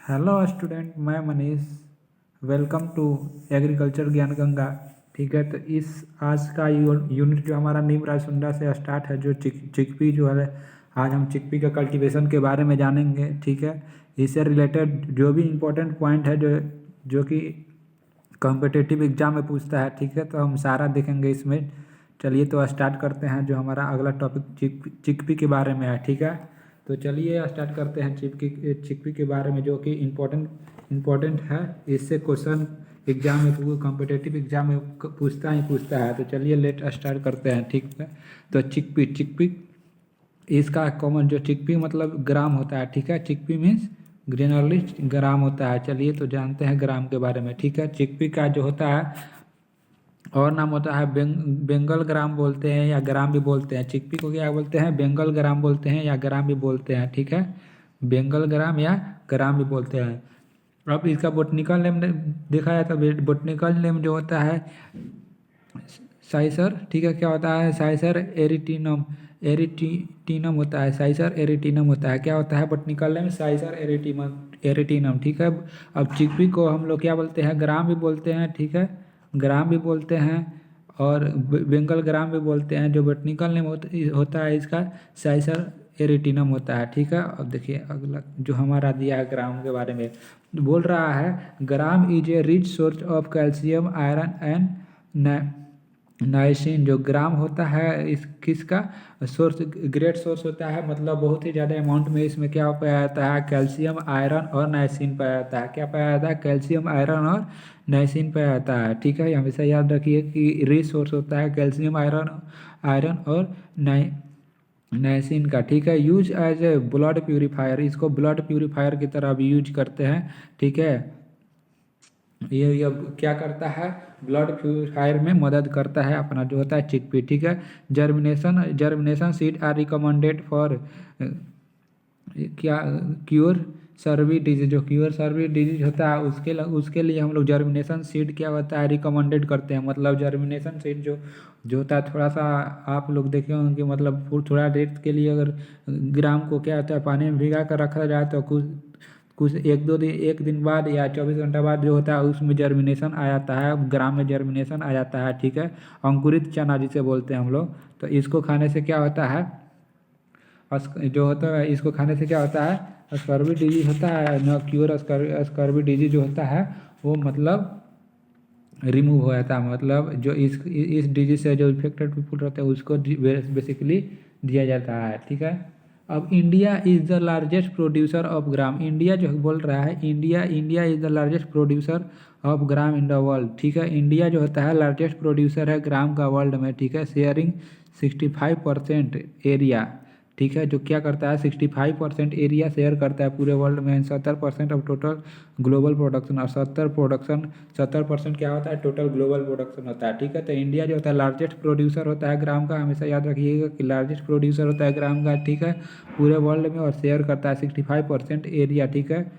Hello student, मैं Manish. Welcome to agriculture ज्ञान गंगा। ठीक है, तो इस आज का यूनिट जो हमारा नीम राजसुंडा से स्टार्ट है, जो चिकपी जो है, आज हम चिकपी का कल्टीवेशन के बारे में जानेंगे। ठीक है, इससे रिलेटेड जो भी इम्पोर्टेंट पॉइंट है जो जो कि कॉम्पिटिटिव एग्जाम में पूछता है। ठीक है, तो हम सारा देखेंगे इसमें। चलिए तो स्टार्ट करते हैं। जो हमारा अगला टॉपिक चिकपी के बारे में है। ठीक है, तो चलिए स्टार्ट करते हैं चिकपी के बारे में, जो कि इम्पोर्टेंट है। इससे क्वेश्चन एग्जाम में कॉम्पिटिटिव एग्जाम में पूछता है। तो चलिए लेट स्टार्ट करते हैं। ठीक है, तो चिकपी इसका कॉमन जो चिकपी मतलब ग्राम होता है। ठीक है, चिकपी मीन्स ग्रेनलिस्ट ग्राम होता है। चलिए तो जानते हैं ग्राम के बारे में। ठीक है, चिकपी का जो होता है और नाम होता है बेंगल ग्राम बोलते हैं या ग्राम भी बोलते हैं। चिकपी को क्या बोलते हैं? बेंगल ग्राम बोलते हैं या ग्राम भी बोलते हैं। ठीक है, बेंगल ग्राम या ग्राम भी बोलते हैं। अब इसका बोटनिकल नेम देखा जाए तो बोटनिकल नेम जो होता है साइसर। ठीक है, क्या होता है? साइसर एरिटीनम होता है। साइसर एरिटीनम होता है। क्या होता है बोटनिकल नेम? साइसर एरिटीनम। ठीक है, अब चिकपी को हम लोग क्या बोलते हैं? ग्राम भी बोलते हैं। ठीक है, ग्राम भी बोलते हैं और बेंगल ग्राम भी बोलते हैं। जो बोटनिकल नेम होता है इसका साइसर एरिटीनम होता है। ठीक है, अब देखिए अगला जो हमारा दिया है ग्राम के बारे में, बोल रहा है gram is a rich source of calcium iron and niacin. जो ग्राम होता है इस किसका सोर्स? ग्रेट सोर्स होता है, मतलब बहुत ही ज़्यादा अमाउंट में इसमें क्या पाया जाता है? कैल्शियम आयरन और नाइसिन पाया जाता है। क्या पाया जाता है? कैल्शियम आयरन और नाइसिन पाया जाता है। ठीक है, हमेशा याद रखिए कि रिच सोर्स होता है कैल्शियम आयरन और नाइसिन का। ठीक है, use as a blood purifier. इसको ब्लड प्यूरीफायर की तरह भी यूज करते हैं। ठीक है, ये क्या करता है? ब्लड प्यूरिफायर में मदद करता है अपना जो होता है चिकपी। ठीक है, germination seed are recommended for क्या क्योर सर्वी डिजीज। जो क्योर सर्वी डिजीज होता है उसके लिए हम लोग जर्मिनेशन सीड क्या होता है? रिकमेंडेड करते हैं। मतलब जर्मिनेशन सीड जो होता है, थोड़ा सा आप लोग देखे होंगे कि मतलब थोड़ा देर के लिए अगर ग्राम को क्या होता है पानी में भिगा कर रखा जाए तो कुछ एक दिन बाद या 24 घंटा बाद जो होता है उसमें जर्मिनेशन आ जाता है, ग्राम में जर्मिनेशन आ जाता है। ठीक है, अंकुरित चना जिसे बोलते हैं हम लोग। तो इसको खाने से क्या होता है? जो होता है इसको खाने से क्या होता है? स्कर्वी डिजीज होता है न, क्योर स्कर्वी डिजीज जो होता है वो मतलब रिमूव हो जाता है। मतलब जो इस डिजीज से जो इन्फेक्टेड पीपल रहते हैं उसको बेसिकली दिया जाता है। ठीक है, अब India is the largest producer of gram. India जो बोल रहा है, India is the largest producer of gram in the world. ठीक है, इंडिया जो होता है लार्जेस्ट प्रोड्यूसर है ग्राम का वर्ल्ड में। ठीक है, शेयरिंग 65% एरिया। ठीक है, जो क्या करता है? 65% एरिया शेयर करता है पूरे वर्ल्ड में। 70% ऑफ टोटल ग्लोबल प्रोडक्शन और 70% क्या होता है? टोटल ग्लोबल प्रोडक्शन होता है। ठीक है, तो इंडिया जो होता है लार्जेस्ट प्रोड्यूसर होता है ग्राम का। हमेशा याद रखिएगा कि लार्जेस्ट प्रोड्यूसर होता है ग्राम का। ठीक है, पूरे वर्ल्ड में, और शेयर करता है 65% एरिया। ठीक है,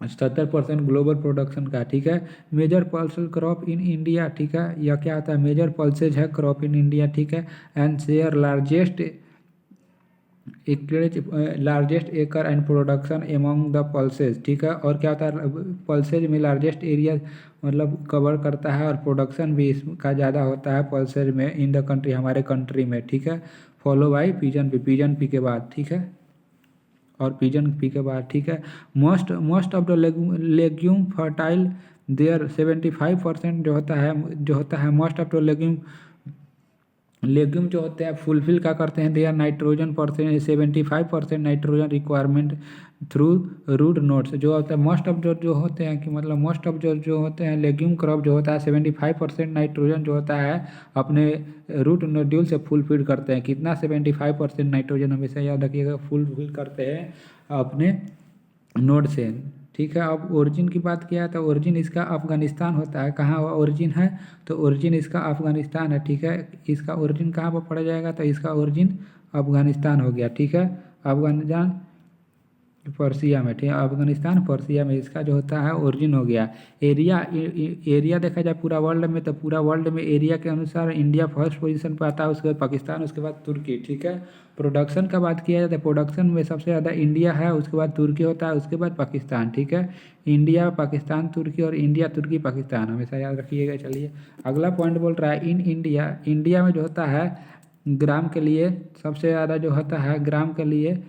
70% ग्लोबल प्रोडक्शन का। ठीक है, major pulse crop in India. ठीक है, यह क्या होता है? मेजर पल्सेज है क्रॉप इन इंडिया। ठीक है, and share largest acre and production among the pulses. ठीक है, और क्या होता है? पल्सेज में लार्जेस्ट एरिया मतलब कवर करता है और प्रोडक्शन भी इसका ज़्यादा होता है पल्सेज में इन द कंट्री, हमारे कंट्री में। ठीक है, फॉलो बाई पिजन पी के बाद। ठीक है, और पिजन पी के बाद। ठीक है, most of the legume fertile there 75% जो होता है मोस्ट ऑफ द लेग्यूम जो होते हैं फुलफिल क्या करते हैं? Their nitrogen percent 75% nitrogen requirement through root notes. जो होता है मोस्ट ऑफ जो होते हैं कि मतलब मोस्ट ऑफ जो होते हैं लेग्यूम क्रॉप जो होता है 75% नाइट्रोजन जो होता है अपने रूट नोड्यूल से फुलफिल करते हैं। कितना? 75% नाइट्रोजन हमेशा याद रखिएगा फुलफिल करते हैं अपने नोड से। ठीक है, अब ओरिजिन की बात किया तो ओरिजिन इसका अफगानिस्तान होता है। कहाँ ओरिजिन है? तो ओरिजिन इसका अफगानिस्तान है। ठीक है, इसका ओरिजिन कहाँ पर पड़ जाएगा? तो इसका ओरिजिन अफगानिस्तान हो गया। ठीक है, पर्सिया में, ठीक है। अफगानिस्तान पर्सिया में इसका जो होता है ओरिजिन हो गया। एरिया एरिया देखा जाए पूरा वर्ल्ड में, तो पूरा वर्ल्ड में एरिया के अनुसार इंडिया फर्स्ट पोजीशन पर आता है, उसके बाद पाकिस्तान, उसके बाद तुर्की, ठीक है। प्रोडक्शन का बात किया जाए तो प्रोडक्शन में सबसे ज़्यादा इंडिया है, उसके बाद तुर्की होता है, उसके बाद पाकिस्तान, ठीक है। इंडिया पाकिस्तान तुर्की, और इंडिया तुर्की पाकिस्तान, हमेशा याद रखिएगा। चलिए अगला पॉइंट बोल रहा है इन इंडिया, इंडिया में जो होता है ग्राम के लिए सबसे ज़्यादा जो होता है ग्राम के लिए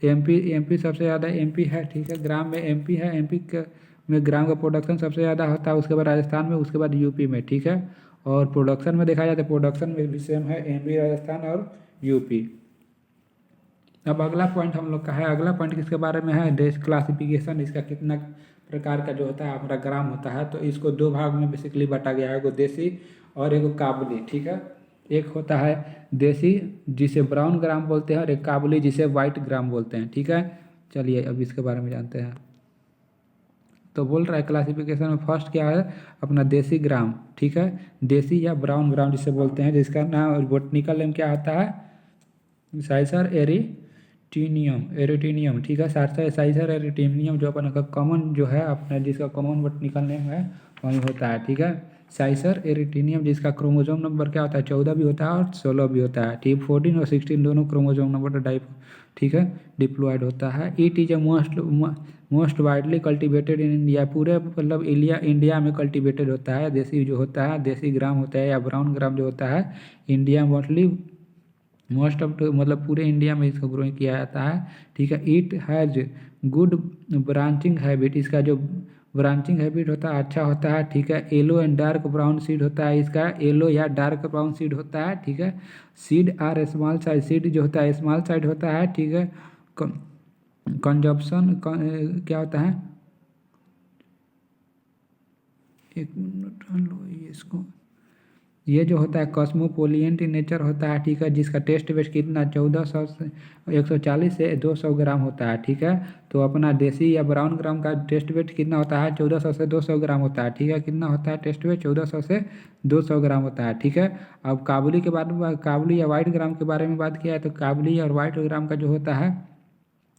एमपी सबसे ज़्यादा एमपी है, ठीक है। ग्राम में एमपी है, में ग्राम का प्रोडक्शन सबसे ज़्यादा होता है, उसके बाद राजस्थान में, उसके बाद यूपी में, ठीक है। और प्रोडक्शन में देखा जाए तो प्रोडक्शन में भी सेम है, एमपी राजस्थान और यूपी। अब अगला पॉइंट हम लोग का है, अगला पॉइंट किसके बारे में है, देश क्लासिफिकेशन, इसका कितना प्रकार का जो होता है हमारा ग्राम होता है। तो इसको दो भाग में बेसिकली बांटा गया है, एक देसी और एक काबुली, ठीक है। एक होता है देसी जिसे ब्राउन ग्राम बोलते हैं, और एक काबुली जिसे वाइट ग्राम बोलते हैं, ठीक है। चलिए अब इसके बारे में जानते हैं। तो बोल रहा है क्लासिफिकेशन में फर्स्ट क्या है अपना देसी ग्राम, ठीक है। देसी या ब्राउन ग्राम जिसे बोलते हैं, जिसका नाम बोटनिकल नेम क्या होता है, साइसर एरिटीनियम, ठीक है। साइसर एरिटीनियम जो अपन का कॉमन जो है अपना, जिसका कॉमन बोटनिकल नेम है वही होता है, ठीक है। साइसर एरिटीनियम जिसका क्रोमोसोम नंबर क्या होता है 14 भी होता है और 16 भी होता है, ठीक। 14 और 16 दोनों क्रोमोसोम नंबर टाइप, ठीक है, डिप्लॉयड होता है। It is a most widely cultivated in India, पूरे मतलब इंडिया में कल्टिवेटेड होता है। देसी जो होता है, देसी ग्राम होता है या ब्राउन ग्राम जो होता है, इंडिया मोस्टली मोस्ट ऑफ मतलब पूरे इंडिया में इसको ग्रो किया जाता है, ठीक है। It has good branching habit, इसका जो ब्रांचिंग हैबिट होता है अच्छा होता है, ठीक है। Yellow and dark brown seed होता है, इसका येलो या डार्क ब्राउन सीड होता है, ठीक है। Seed are small size, seed जो होता है स्मॉल साइज होता है, ठीक है। कंजप्शन क्या होता है, एक मिनट लो ये इसको, ये जो होता है कॉस्मोपोलिएंट इन नेचर होता है, ठीक है। जिसका टेस्ट वेस्ट कितना 1400 से 140 से 200 ग्राम होता है, ठीक है। तो अपना देसी या ब्राउन ग्राम का टेस्ट वेट कितना होता है 1400 से 200 ग्राम होता है, ठीक है। कितना होता है टेस्ट वेट 1400 से 200 ग्राम होता है, ठीक है। अब काबुली के बारे में, काबुली या वाइट ग्राम के बारे में बात किया है, तो काबुली और वाइट ग्राम का जो होता है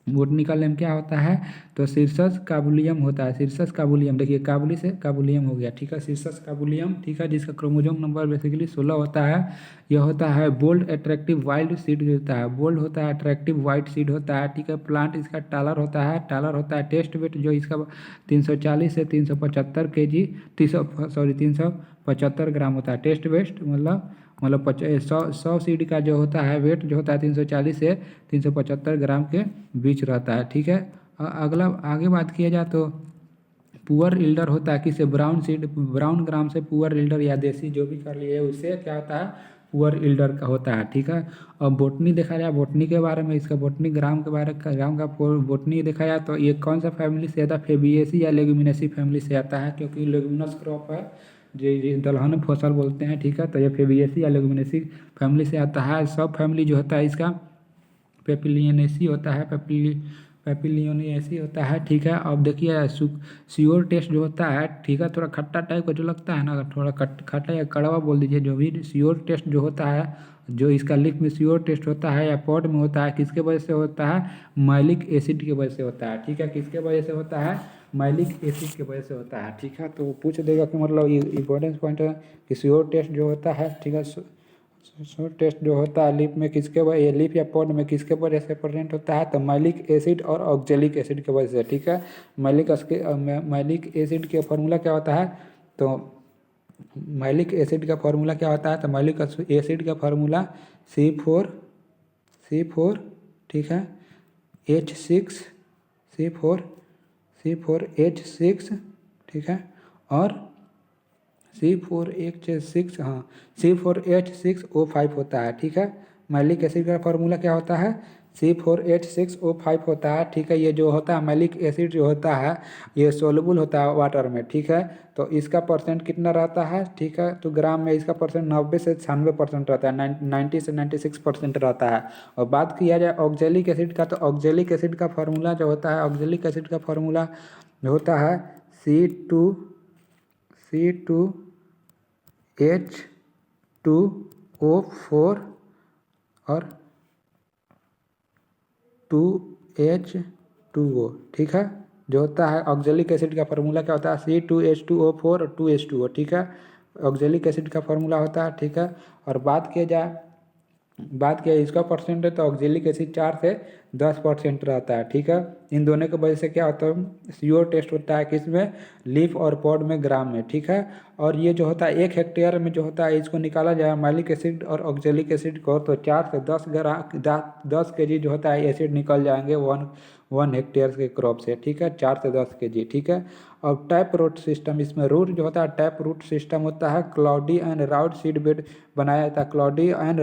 बोटनिकल नेम क्या होता है, तो सिरसस काबुलियम होता है। सिरसस काबुलियम, देखिए काबुली से काबुलियम हो गया, ठीक है। सिरसस काबुलियम, ठीक है, जिसका क्रोमोसोम नंबर बेसिकली 16 होता है। यह होता है बोल्ड अट्रैक्टिव वाइल्ड सीड होता है, बोल्ड होता है, अट्रैक्टिव वाइट सीड होता है, ठीक है। प्लांट इसका टालर होता है, टालर होता है। टेस्ट वेट जो इसका 340 से 375 kg, 375 ग्राम होता है। टेस्ट वेस्ट मतलब 100 सीड का जो होता है वेट जो होता है 340 से 375 ग्राम के बीच रहता है, ठीक है। अगला आगे बात किया जाए तो पुअर इल्डर होता है, किसे ब्राउन ग्राम से पुअर इल्डर या देसी जो भी कर लिए उससे क्या होता है पुअर इल्डर का होता है, ठीक है। और बोटनी देखा जाए, बोटनी के बारे में, इसका बोटनी ग्राम के बारे ग्राम का बोटनी देखा जाए तो ये कौन सा फैमिली से आता है, फेबिएसी या लेगुमिनेसी फैमिली से आता है, क्योंकि लेगुमिनस क्रॉप है जी दलहन फसल बोलते हैं, ठीक है। तो ये फेबिएसी या लेगुमिनेसी फैमिली से आता है। सब फैमिली जो होता है इसका पेपिलियनेसी होता है, पेपिलियनेसी होता है, ठीक है। अब देखिए श्योर टेस्ट जो होता है, ठीक है, थोड़ा खट्टा टाइप का जो लगता है ना, थोड़ा खट्टा या कड़वा बोल दीजिए, जो भी श्योर टेस्ट जो होता है, जो इसका लिप में श्योर टेस्ट होता है या पॉट में होता है, किसके वजह से होता है माइलिक एसिड की वजह से होता है, ठीक है। किसके वजह से होता है माइलिक एसिड की वजह से होता है, ठीक है। तो पूछ देगा कि मतलब ये इंपॉर्टेंस पॉइंट है कि श्योर टेस्ट जो होता है, ठीक है, श्योर टेस्ट जो होता है लिप में किसके वजह, लिप या पॉड में किसके वजह से प्रेजेंट होता है, तो माइलिक एसिड और ऑक्जेलिक एसिड की वजह से, ठीक है। माइलिक एसिड के फार्मूला क्या होता है, तो माइलिक एसिड का फार्मूला क्या होता है, तो माइलिक एसिड का फार्मूला C4, ठीक है, C4H6, ठीक है, और C4H6, हाँ, C4H6O5 होता है, ठीक है। मैलिक एसिड का फार्मूला क्या होता है C4H6O5 होता है, ठीक है। ये जो होता है मैलिक एसिड जो होता है ये सोलबल होता है वाटर में, ठीक है। तो इसका परसेंट कितना रहता है, ठीक है, तो ग्राम में इसका परसेंट 90 से 96% रहता है, 90 से 96% रहता है। और बात किया जाए ऑक्जेलिक एसिड का, तो ऑक्जेलिक एसिड का फार्मूला जो होता है, ऑक्जेलिक एसिड का फार्मूला होता है C2H2O4 और 2H 2O, ठीक है। जो होता है ऑक्जेलिक एसिड का फार्मूला क्या होता है, C2H2O4 और 2H2O, ठीक है। ऑक्जेलिक एसिड का फार्मूला होता है, ठीक है। और बात किया इसका परसेंट है तो ऑक्जेलिक एसिड 4 से 10% रहता है, ठीक है। इन दोनों की वजह से क्या होता है, CO टेस्ट होता है किसमें, लीफ और पॉड में, ग्राम में, ठीक है। और ये जो होता है 1 हेक्टेयर में जो होता है इसको निकाला जाए मालिक एसिड और ऑक्जेलिक एसिड को, तो 4 से 10 kg जो होता है एसिड निकल जाएंगे 1 हेक्टेयर के क्रॉप से, ठीक है। 4 से 10 kg, ठीक है। और टैप रूट सिस्टम, इसमें रूट जो होता है टैप रूट सिस्टम होता है, cloudy and route seed bed बनाया जाता है। Cloudy and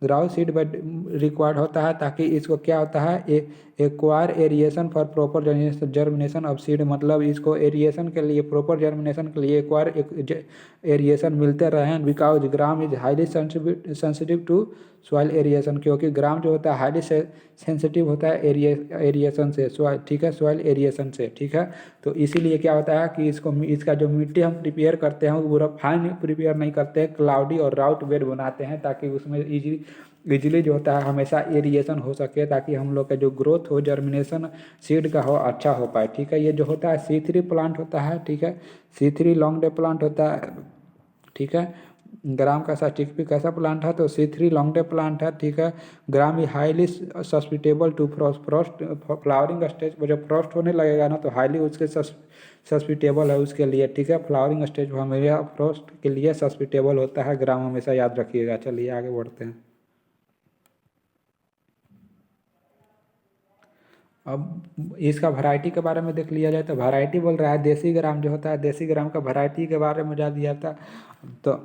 route seed bed required होता है ताकि इसको क्या होता है, acquire aeration for proper germination of seed, मतलब इसको एरिएशन के लिए, प्रॉपर जर्मिनेशन के लिए एक्वायर एरिएशन मिलते रहे। Because gram is highly sensitive to soil aeration, क्योंकि ग्राम जो होता है हाईली सेंसिटिव होता है एरिएशन से, ठीक है, सॉइल एरिएशन से, ठीक है। तो इसीलिए क्या होता है कि इसका जो मिट्टी हम प्रिपेयर करते हैं वो पूरा फाइन प्रिपेयर नहीं करते हैं, क्लाउडी और राउट बेड बनाते हैं ताकि उसमें इजीली जो होता है हमेशा एरिएशन हो सके, ताकि हम लोग का जो ग्रोथ हो, जर्मिनेशन सीड का हो, अच्छा हो पाए, ठीक है। ये जो होता है C3 प्लांट होता है, ठीक है। C3 लॉन्ग डे प्लांट होता है, ठीक है। ग्राम का चिकपी कैसा प्लांट है, तो C3 लॉन्ग डे प्लांट है, ठीक है। Gram is highly susceptible to frost, flowering stage पर जब फ्रॉस्ट होने लगेगा ना तो हाईली उसके सस्पिटेबल है उसके लिए, ठीक है। फ्लावरिंग स्टेज हमेशा फ्रॉस्ट के लिए सस्पिटेबल होता है ग्राम, हमेशा याद रखिएगा। चलिए आगे बढ़ते हैं। अब इसका वैरायटी के बारे में देख लिया जाए तो वैरायटी बोल रहा है देसी ग्राम जो होता है, देसी ग्राम का वैरायटी के बारे में जा दिया था। तो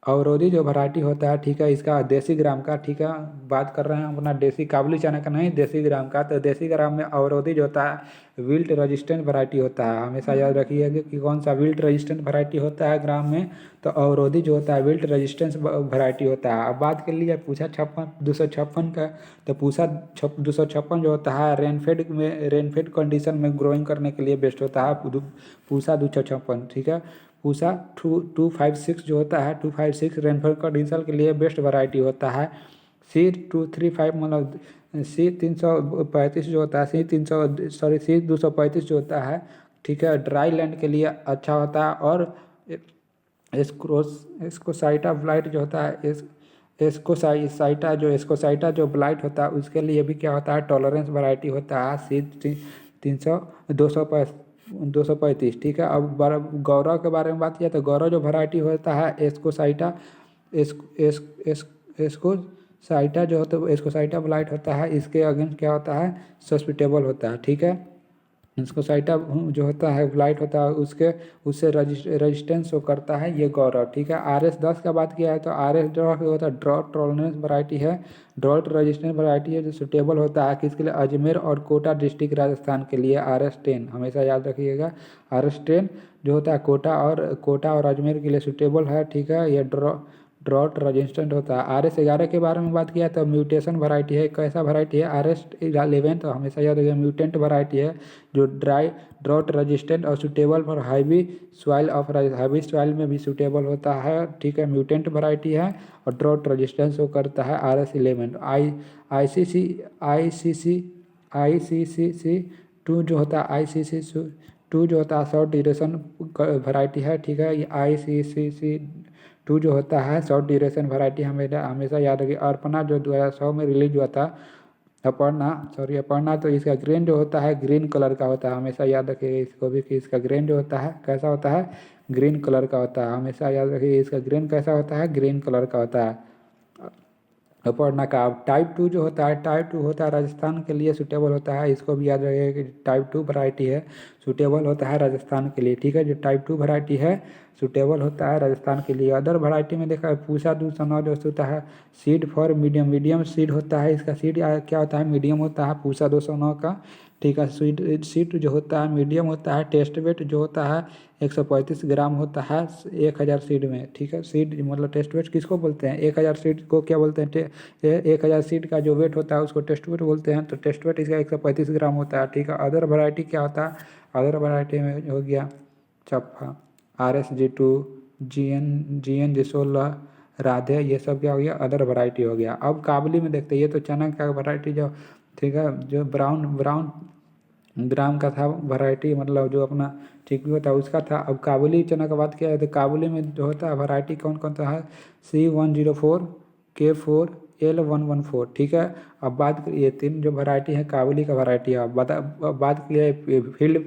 अवरोधी जो वैरायटी होता है, ठीक है, इसका देसी ग्राम का, ठीक है, बात कर रहे हैं हम अपना देसी काबुली चना का नहीं, देसी ग्राम का। तो देसी ग्राम में अवरोधी जो होता है विल्ट रेजिस्टेंट वैरायटी होता है, हमेशा याद रखिएगा कि कौन सा विल्ट रेजिस्टेंट वैरायटी होता है ग्राम में, तो अवरोधी जो होता है विल्ट रेजिस्टेंस वैरायटी होता है। अब बात कर लीजिए पूसा 256 का, तो पूसा 256 जो होता है रेनफेड कंडीशन में ग्रोइंग करने के लिए बेस्ट होता है पूसा 256, ठीक है। पूसा 256 जो होता है 256 रेनफॉल कंडीशन के लिए बेस्ट वैरायटी होता है। C235 मतलब C335 जो होता है C235 जो होता है, ठीक है, ड्राई लैंड के लिए अच्छा होता है। और एस्कोसाइटा ब्लाइट जो होता है, एस्कोसाइटा जो ब्लाइट होता है उसके लिए भी क्या होता है, टॉलरेंस वैरायटी होता है C235, ठीक है। अब गौरव के बारे में बात किया तो गौरव जो वैरायटी होता है एस्कोसाइटा एस्कोसाइटा जो होता है, एस्कोसाइटा ब्लाइट होता है, इसके अगेंस्ट क्या होता है, सस्पिटेबल होता है, ठीक है। एस्कोसाइटा जो होता है ब्लाइट होता है उससे रजिस्टेंस करता है ये गौरव, ठीक है। RS10 का बात किया है तो RS जो होता है ड्रॉट टॉलरेंस वैरायटी है, ड्रॉट रेजिस्टेंट वैरायटी है जो सुटेबल होता है किसके लिए, अजमेर और कोटा डिस्ट्रिक्ट राजस्थान के लिए। RS10 हमेशा याद रखिएगा, RS10 जो होता है कोटा और अजमेर के लिए सुटेबल है, ठीक है। ये ड्रॉट रेजिस्टेंट होता है। RS11 के बारे में बात किया तो म्यूटेशन वैरायटी है, कैसा वैरायटी है, RS11 तो हमेशा याद रखिएगा म्यूटेंट वैरायटी है जो ड्रॉट रेजिस्टेंट और सुटेबल फॉर हाईवी सॉइल में भी सुटेबल होता है, ठीक है। म्यूटेंट वैरायटी है और ड्रॉट रेजिस्टेंस वो करता है। RS11 ICCC 2 जो होता है ICCC 2 जो होता है शॉर्ट ड्यूरेशन वैरायटी है, ठीक है। ये ICCC 2 जो होता है शॉर्ट ड्यूरेशन वैरायटी हमेशा याद रखिए। अर्पणा जो 2006 में रिलीज हुआ था, अपर्णा तो इसका ग्रेन जो होता है ग्रीन कलर का होता है, हमेशा याद रखिए इसको भी कि इसका ग्रेन जो होता है कैसा होता है, ग्रीन कलर का होता है, हमेशा याद रखिए इसका ग्रेन कैसा होता है, ग्रीन कलर का होता है। अपर्णा का टाइप 2 जो होता है, टाइप 2 होता है राजस्थान के लिए सुटेबल होता है, इसको भी याद रखिए कि टाइप 2 वैरायटी है, सुटेबल होता है राजस्थान के लिए, ठीक है। जो टाइप 2 वैरायटी है सुटेबल होता है राजस्थान के लिए। अदर वैरायटी में देखा है पूसा 209 जो होता है सीड फॉर मीडियम सीड होता है, इसका सीड क्या होता है, मीडियम होता है पूसा 209 का, ठीक है। सीड जो होता है मीडियम होता है। टेस्ट वेट जो होता है 135 ग्राम होता है 1000 सीड में, ठीक है। सीड मतलब टेस्ट वेट किसको बोलते हैं, 1000 सीड को क्या बोलते हैं, 1000 सीड का जो वेट होता है उसको टेस्ट वेट बोलते हैं, तो टेस्ट वेट इसका 135 ग्राम होता है, ठीक है। अदर वैरायटी क्या होता है, अदर वैरायटी में हो गया चप्पा, RSG2, GN16, राधे, ये सब क्या हो गया, अदर वैरायटी हो गया। अब काबुली में देखते हैं, ये तो चना का वैरायटी जो, ठीक है, जो ब्राउन ब्राउन ग्राम का था वैरायटी, मतलब जो अपना चिकपी होता है उसका था। अब काबुली चना का बात किया है तो काबुली में जो होता है वैरायटी कौन कौन सा है, C104, K4, L114, ठीक है। अब बात ये तीन जो वैरायटी है काबुली का वैरायटी है। अब बात की है फील्ड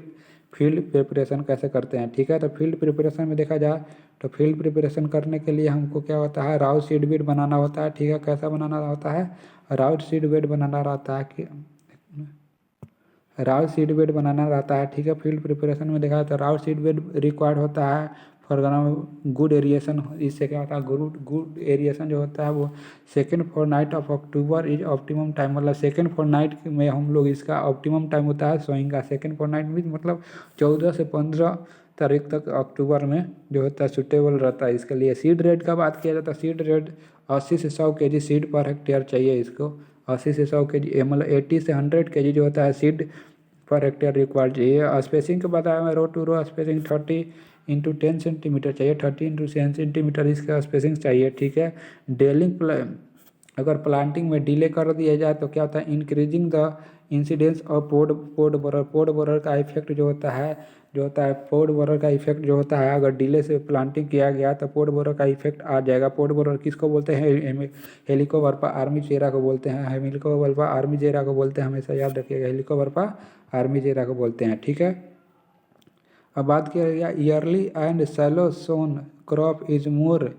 फील्ड प्रिपरेशन कैसे करते हैं, ठीक है। तो फील्ड प्रिपरेशन में देखा जाए तो फील्ड प्रिपरेशन करने के लिए हमको क्या होता है, राउट सीड बेड बनाना होता है, ठीक है। कैसा बनाना होता है, राउट सीड बेड बनाना रहता है कि राउट सीड बेड बनाना रहता है, ठीक है। फील्ड प्रिपरेशन में देखा तो राउट सीड बेड रिक्वायर्ड होता है फॉर गुड एरिएशन। इससे क्या होता है, गुड गुड एरिएशन जो होता है वो second fortnight of October is optimum time, मतलब सेकेंड फोर्टनाइट में हम लोग इसका ऑप्टिमम टाइम होता है सोइंग का। सेकेंड फोर्टनाइट में मतलब 14 से 15 तारीख तक अक्टूबर में जो होता है सुटेबल रहता है इसके लिए। सीड रेट का बात किया जाता है, सीड रेट 80 से 100 kg सीड पर हेक्टेयर चाहिए इसको। 80 से 100 kg मतलब 80 से 100 kg जो होता है सीड पर हेक्टेयर रिक्वायर्ड चाहिए। स्पेसिंग के बताया मैं, रो टू रो स्पेसिंग 30 × 10 सेंटीमीटर चाहिए, 30 × 10 सेंटीमीटर इसका स्पेसिंग चाहिए, ठीक है। डेलिंग अगर प्लांटिंग में डिले कर दिया जाए तो क्या होता है, increasing the incidence of pod borer का इफेक्ट जो होता है, पोड बोरर का इफेक्ट जो होता है, अगर डिले से प्लांटिंग किया गया तो पोड बोरर का इफेक्ट आ जाएगा। पोड बोरर किसको बोलते हैं, हेलिकोवर्पा आर्मीचेरा को बोलते हैं, हेलिकोवर्पा आर्मीचेरा को बोलते हैं, हमेशा याद रखिएगा, हेलिकोवर्पा आर्मीचेरा को बोलते हैं, ठीक है। अब बात किया गया early and shallow sown crop is more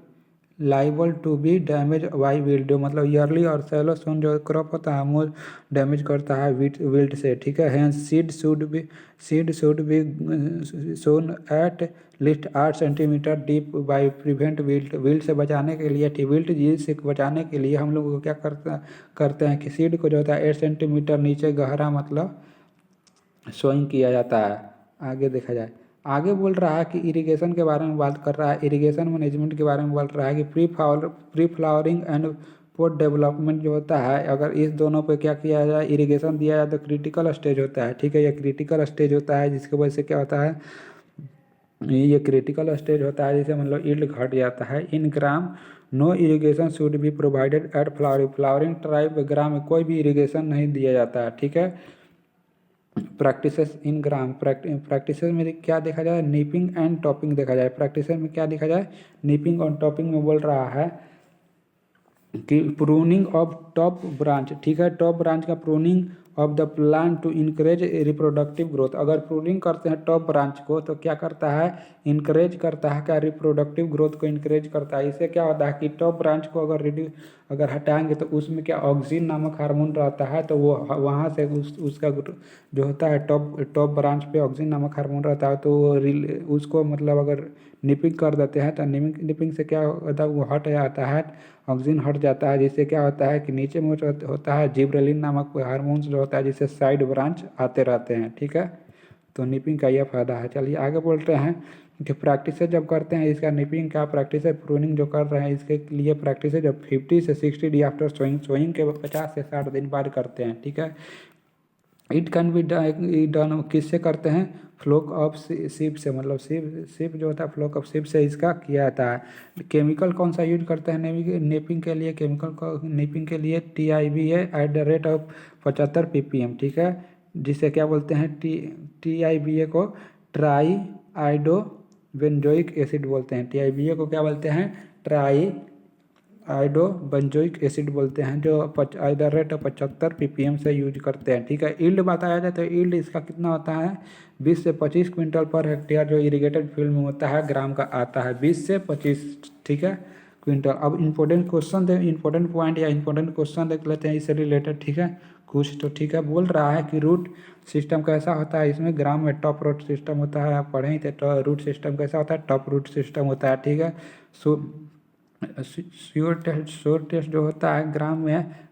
liable to be damage by wilt, मतलब ईयरली और सैलो सोन जो क्रॉप होता है मोर डैमेज करता है विल्ट से, ठीक है। Hence seed should be sown at least 8 centimetre deep by prevent wilt से बचाने के लिए, विल्ट जी से बचाने के लिए हम लोग क्या करते हैं कि सीड को जो होता है 8 सेंटीमीटर नीचे गहरा मतलब सोइंग किया जाता है। आगे देखा जाए, आगे बोल रहा है कि इरिगेशन के बारे में बात कर रहा है, इरिगेशन मैनेजमेंट के बारे में बोल रहा है कि pre flowering and post development जो होता है, अगर इस दोनों पे क्या किया जाए, इरिगेशन दिया जाए तो क्रिटिकल स्टेज होता है, ठीक है। ये क्रिटिकल स्टेज होता है जिसकी वजह से क्या होता है, ये क्रिटिकल स्टेज होता है जिसे मतलब ईल्ड घट जाता है। In gram no irrigation should be provided at flowering time gram में कोई भी इरिगेशन नहीं दिया जाता है, ठीक है। प्रैक्टिसेस इन ग्राम, प्रैक्टिसेस में क्या देखा जाए, नीपिंग एंड टॉपिंग देखा जाए। प्रैक्टिसेस में क्या देखा जाए, नीपिंग और टॉपिंग में बोल रहा है कि प्रूनिंग ऑफ टॉप ब्रांच, ठीक है। टॉप ब्रांच का pruning of the plant to encourage reproductive growth, अगर प्रूनिंग करते हैं टॉप ब्रांच को तो क्या करता है, इनकरेज करता है, क्या रिप्रोडक्टिव ग्रोथ को इनकरेज करता है। इससे क्या होता है कि टॉप ब्रांच को अगर हटाएंगे तो उसमें क्या ऑक्सिन नामक हार्मोन रहता है, तो वो वहाँ से उसका जो होता है टॉप ब्रांच पे ऑक्सिन नामक हार्मोन रहता है, तो उसको मतलब अगर निपिंग कर देते हैं तो निपिंग से क्या होता है, वो हट जाता है, ऑक्सीजन हट जाता है, जिससे क्या होता है कि नीचे में होता है जिब्रेलिन नामक हार्मोन्स जो होता है जिससे साइड ब्रांच आते रहते हैं, ठीक है। तो निपिंग का यह फायदा है। चलिए आगे बोलते हैं कि प्रैक्टिस जब करते हैं इसका, निपिंग का प्रैक्टिस प्रूनिंग जो कर रहे हैं इसके लिए प्रैक्टिस जब 50 से 60 डे आफ्टर सोइंग के 50 से 60 दिन बाद करते हैं, ठीक है। इट कैन बी डन किससे करते हैं, फ्लोक ऑफ सिप से, मतलब सिप जो होता है फ्लोक ऑफ सिप से इसका किया जाता है। केमिकल कौन सा यूज करते हैं नेपिंग के लिए, केमिकल को नेपिंग के लिए TIBA eight the rate of 75 ppm, ठीक है। जिसे क्या बोलते हैं, TIBA को ट्राई आइडो बेंजोइक एसिड बोलते हैं। TIBA को क्या बोलते हैं, ट्राई आइडो बेंजोइक एसिड बोलते हैं, जो आइडर रेट 75 ppm से यूज करते हैं, ठीक है। ईल्ड बताया जाए तो ईल्ड इसका कितना होता है, 20 से 25 क्विंटल पर हेक्टेयर जो इरिगेटेड फील्ड में होता है ग्राम का आता है, 20 से 25, ठीक है, क्विंटल। अब इंपॉर्टेंट पॉइंट या इंपॉर्टेंट क्वेश्चन देख लेते हैं इससे रिलेटेड, ठीक है कुछ, तो ठीक है। बोल रहा है कि रूट सिस्टम कैसा होता है, इसमें ग्राम में टॉप रूट सिस्टम होता है, आप पढ़े ही थे, तो रूट सिस्टम कैसा होता है, टॉप रूट सिस्टम होता है, ठीक है। श्योर टेस्ट जो होता है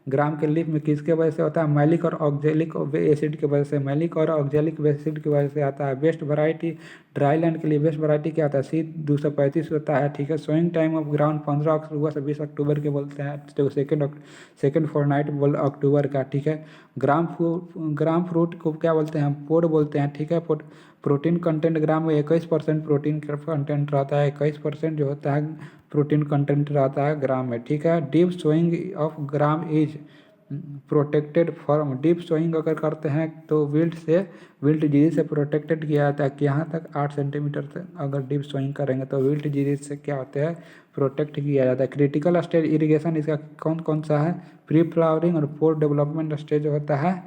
ग्राम के लीफ में किसके वजह से होता है, मैलिक और ऑक्जेलिक एसिड की वजह से, मैलिक और ऑक्जेलिक एसिड की वजह से आता है। बेस्ट वैरायटी ड्राई लैंड के लिए बेस्ट वैरायटी क्या होता है, C235 होता है, ठीक है। सोइंग टाइम ऑफ ग्राउंड 15 अक्टूबर से 20 अक्टूबर के बोलते हैं, तो सेकेंड फोर्टनाइट अक्टूबर का, ठीक है। ग्राम फ्रूट को क्या बोलते हैं, पोड बोलते हैं, ठीक है। प्रोटीन कंटेंट ग्राम में 21% प्रोटीन का कंटेंट रहता है, 21% जो होता है प्रोटीन कंटेंट रहता है ग्राम में, ठीक है। Deep sowing of gram is protected from, deep sowing अगर करते हैं तो विल्ट डिजीज से प्रोटेक्टेड किया जाता है कि यहाँ तक 8 सेंटीमीटर तक अगर डीप सोइंग करेंगे तो विल्ट डिजीज से क्या होते हैं, प्रोटेक्ट किया जाता है। क्रिटिकल स्टेज इरिगेशन इसका कौन कौन सा है, प्री फ्लावरिंग और पोस्ट डेवलपमेंट स्टेज होता है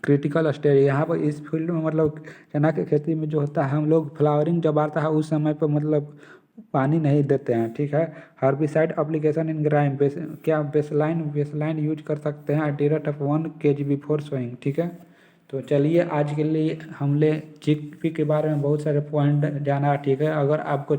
क्रिटिकल स्टेज। यहाँ पर इस फील्ड में मतलब चना की खेती में जो होता है हम लोग फ्लावरिंग जब आता है उस समय पर मतलब पानी नहीं देते हैं, ठीक है। हर्बिसाइड एप्लीकेशन इन ग्राइम क्या बेसलाइन यूज कर सकते हैं at the rate of 1 kg before sowing, ठीक है। तो चलिए आज के लिए हमने चिकपी के बारे में बहुत सारे पॉइंट जाना, ठीक है। अगर आपको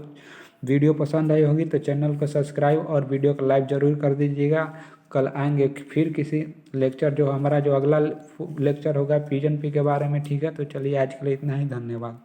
वीडियो पसंद आई होगी तो चैनल को सब्सक्राइब और वीडियो को लाइक ज़रूर कर दीजिएगा। कल आएंगे फिर किसी लेक्चर, जो हमारा जो अगला लेक्चर होगा पिजन पी के बारे में, ठीक है। तो चलिए आज के लिए इतना ही, धन्यवाद।